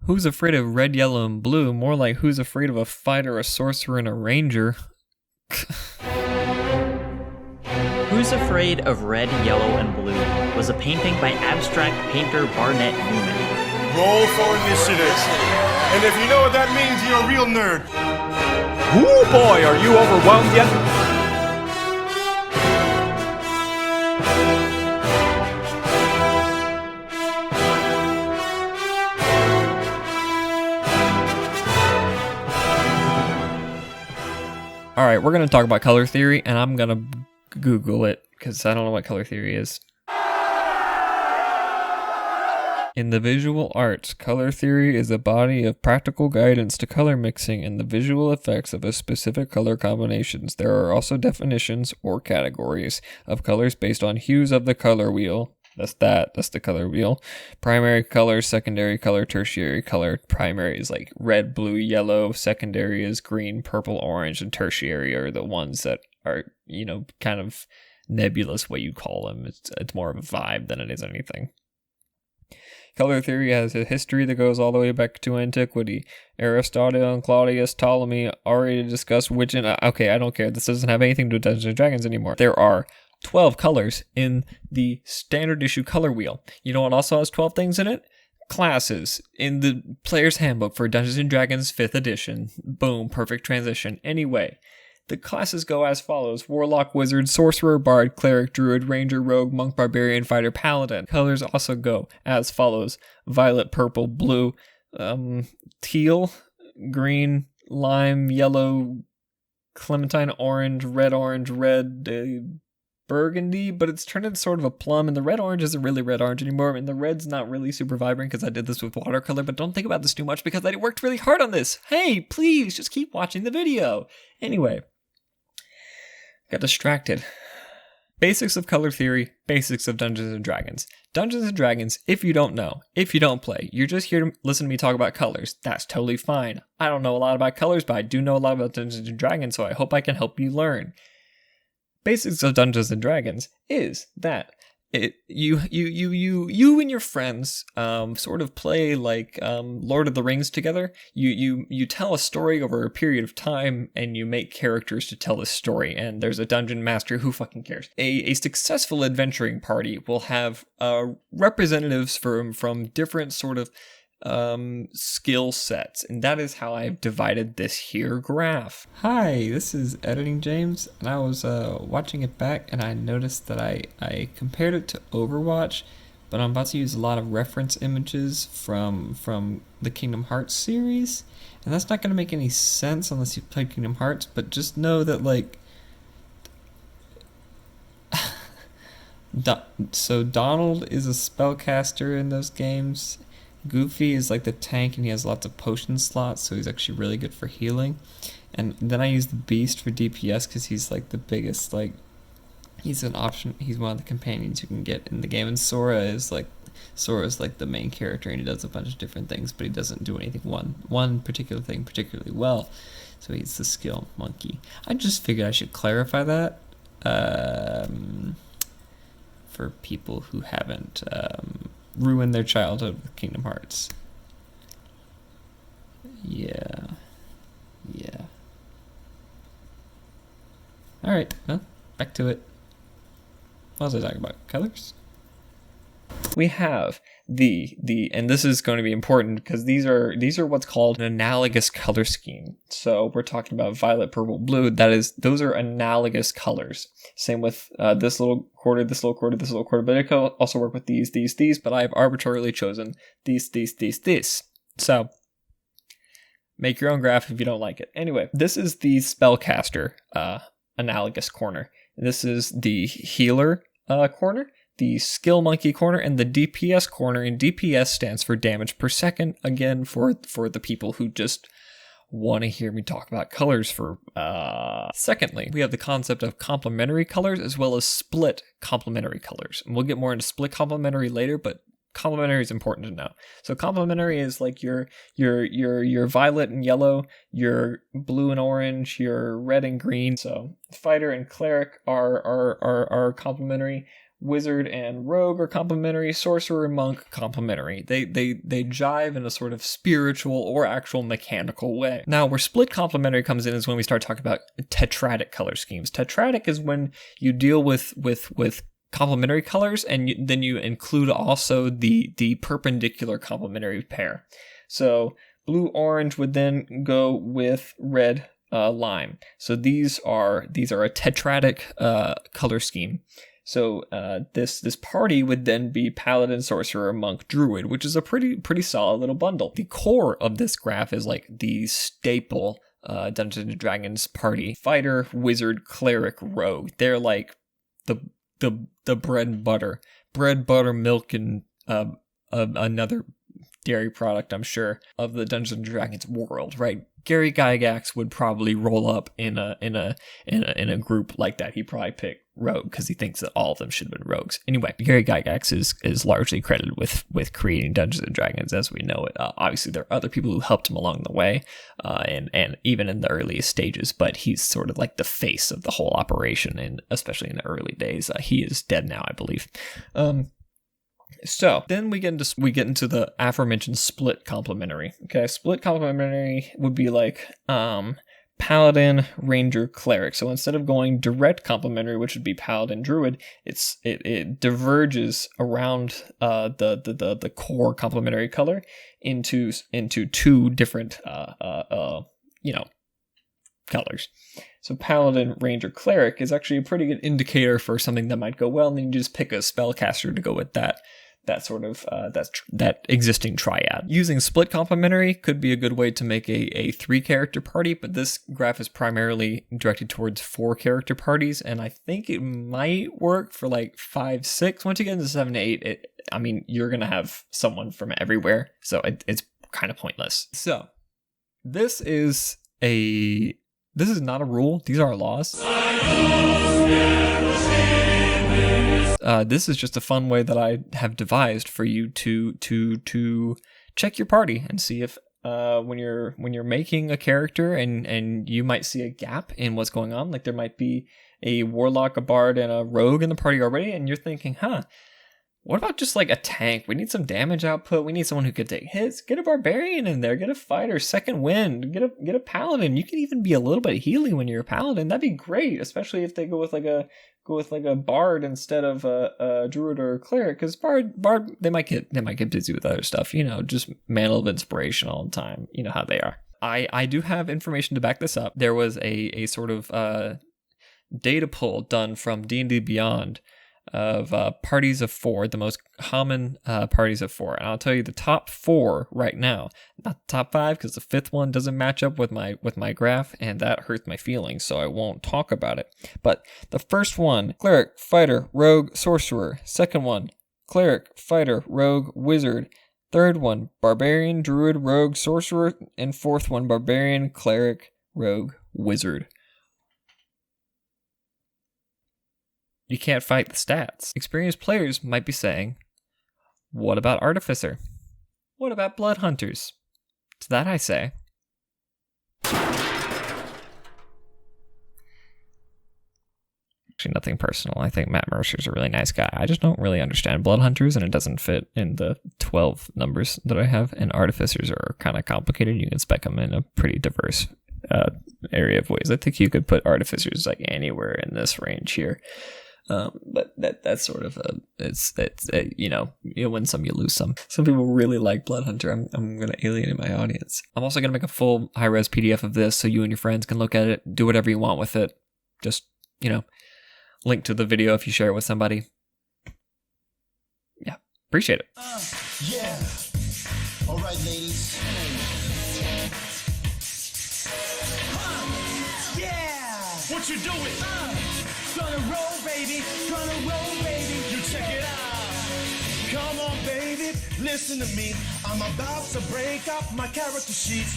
Who's afraid of red, yellow, and blue? More like who's afraid of a fighter, a sorcerer, and a ranger? Who's Afraid of Red, Yellow, and Blue was a painting by abstract painter Barnett Newman. Roll for initiative. And if you know what that means, you're a real nerd. Ooh boy, are you overwhelmed yet? Alright, we're going to talk about color theory, and I'm going to Google it, because I don't know what color theory is. In the visual arts, color theory is a body of practical guidance to color mixing and the visual effects of a specific color combinations. There are also definitions, or categories, of colors based on hues of the color wheel. That's the color wheel. Primary color, secondary color, tertiary color. Primary is like red, blue, yellow. Secondary is green, purple, orange, and tertiary are the ones that are, kind of nebulous what you call them. It's more of a vibe than it is anything. Color theory has a history that goes all the way back to antiquity. Aristotle and Claudius Ptolemy already discussed which... Okay, I don't care. This doesn't have anything to do with Dungeons & Dragons anymore. There are 12 colors in the standard issue color wheel. You know what also has 12 things in it? Classes in the player's handbook for Dungeons & Dragons 5th edition. Boom, perfect transition. Anyway, the classes go as follows: Warlock, Wizard, Sorcerer, Bard, Cleric, Druid, Ranger, Rogue, Monk, Barbarian, Fighter, Paladin. Colors also go as follows: Violet, Purple, Blue, Teal, Green, Lime, Yellow, Clementine, Orange, Red, Burgundy, but it's turned into sort of a plum, and the red-orange isn't really red-orange anymore, and the red's not really super vibrant because I did this with watercolor, but don't think about this too much because I worked really hard on this. Hey, please, just keep watching the video. Anyway, got distracted. Basics of color theory, basics of Dungeons & Dragons. Dungeons & Dragons, if you don't know, if you don't play, you're just here to listen to me talk about colors. That's totally fine. I don't know a lot about colors, but I do know a lot about Dungeons & Dragons, so I hope I can help you learn. Basics of Dungeons & Dragons is that you and your friends sort of play like Lord of the Rings together. You tell a story over a period of time, and you make characters to tell the story. And there's a dungeon master who fucking cares. A successful adventuring party will have representatives from different sort of skill sets, and that is how I've divided this here graph. Hi, this is Editing James, and I was watching it back, and I noticed that I compared it to Overwatch, but I'm about to use a lot of reference images from the Kingdom Hearts series, and that's not going to make any sense unless you play Kingdom Hearts, but just know that, like, so Donald is a spellcaster in those games. Goofy is like the tank, and he has lots of potion slots, so he's actually really good for healing. And then I use the Beast for DPS because he's like the biggest, like, he's an option. He's one of the companions you can get in the game. And Sora's like the main character, and he does a bunch of different things, but he doesn't do anything one particular thing particularly well. So he's the skill monkey. I just figured I should clarify that for people who haven't ruin their childhood with Kingdom Hearts. Yeah. Alright, well, back to it. What was I talking about? Colors? We have and this is going to be important because these are what's called an analogous color scheme. So we're talking about violet, purple, blue. Those are analogous colors. Same with this little quarter, this little quarter, this little quarter. But it can also work with these. But I've arbitrarily chosen these. So make your own graph if you don't like it. Anyway, this is the spellcaster analogous corner. This is the healer corner, the skill monkey corner, and the DPS corner. And DPS stands for damage per second. Again, for the people who just want to hear me talk about colors for secondly, we have the concept of complementary colors as well as split complementary colors. And we'll get more into split complementary later, but complementary is important to know. So complementary is like your violet and yellow, your blue and orange, your red and green. So fighter and cleric are complementary, Wizard and Rogue are complementary. Sorcerer and Monk, complementary. They jive in a sort of spiritual or actual mechanical way. Now, where split complementary comes in is when we start talking about tetradic color schemes. Tetradic is when you deal with complementary colors, and then you include also the perpendicular complementary pair. So blue-orange would then go with red lime. So these are a tetradic color scheme. So this party would then be Paladin, Sorcerer, Monk, Druid, which is a pretty solid little bundle. The core of this graph is like the staple Dungeons and Dragons party: Fighter, Wizard, Cleric, Rogue. They're like the bread and butter, milk, and another dairy product, I'm sure, of the Dungeons and Dragons world, right? Gary Gygax would probably roll up in a group like that. He probably picked Rogue because he thinks that all of them should have been rogues. Anyway, Gary Gygax is largely credited with creating Dungeons and Dragons as we know it. Obviously, there are other people who helped him along the way, and even in the earliest stages. But he's sort of like the face of the whole operation, and especially in the early days. He is dead now, I believe. So then we get into the aforementioned split complementary. Okay, split complementary would be like Paladin, Ranger, Cleric. So instead of going direct complementary, which would be Paladin, Druid, it diverges around the core complementary color into two different colors. So Paladin, Ranger, Cleric is actually a pretty good indicator for something that might go well, and then you just pick a spellcaster to go with that sort of that existing triad. Using split complementary could be a good way to make a 3-character party, but this graph is primarily directed towards 4-character parties, and I think it might work for like 5, 6. Once you get into 7 to 8, you're gonna have someone from everywhere, so it's kind of pointless. So this is not a rule. These are laws. This is just a fun way that I have devised for you to check your party and see if when you're making a character and you might see a gap in what's going on. Like there might be a warlock, a bard, and a rogue in the party already, and you're thinking, what about just like a tank? We need some damage output. We need someone who could take hits. Get a barbarian in there. Get a fighter, second wind. Get a paladin. You can even be a little bit healy when you're a paladin. That'd be great, especially if they go with like a bard instead of a druid or a cleric. Because bard they might get busy with other stuff. Just mantle of inspiration all the time. You know how they are. I do have information to back this up. There was a sort of data pull done from D&D Beyond of parties of 4, the most common parties of 4. And I'll tell you the top 4 right now, not the top 5, because the 5th one doesn't match up with my graph, and that hurts my feelings, so I won't talk about it. But the first one, Cleric, Fighter, Rogue, Sorcerer. Second one, Cleric, Fighter, Rogue, Wizard. Third one, Barbarian, Druid, Rogue, Sorcerer. And fourth one, Barbarian, Cleric, Rogue, Wizard. You can't fight the stats. Experienced players might be saying, what about Artificer? What about Blood Hunters? To that I say, actually nothing personal. I think Matt Mercer's a really nice guy. I just don't really understand Blood Hunters, and it doesn't fit in the 12 numbers that I have. And Artificers are kind of complicated. You can spec them in a pretty diverse area of ways. I think you could put Artificers like anywhere in this range here. But that's sort of you win some, you lose some. Some people really like Blood Hunter. I'm going to alienate my audience. I'm also going to make a full high-res PDF of this so you and your friends can look at it, do whatever you want with it. Just, link to the video if you share it with somebody. Yeah, appreciate it. Yeah. All right, ladies. Yeah! What you doing? Gonna roll, baby. You check it out. Come on, baby. Listen to me. I'm about to break up my character sheets.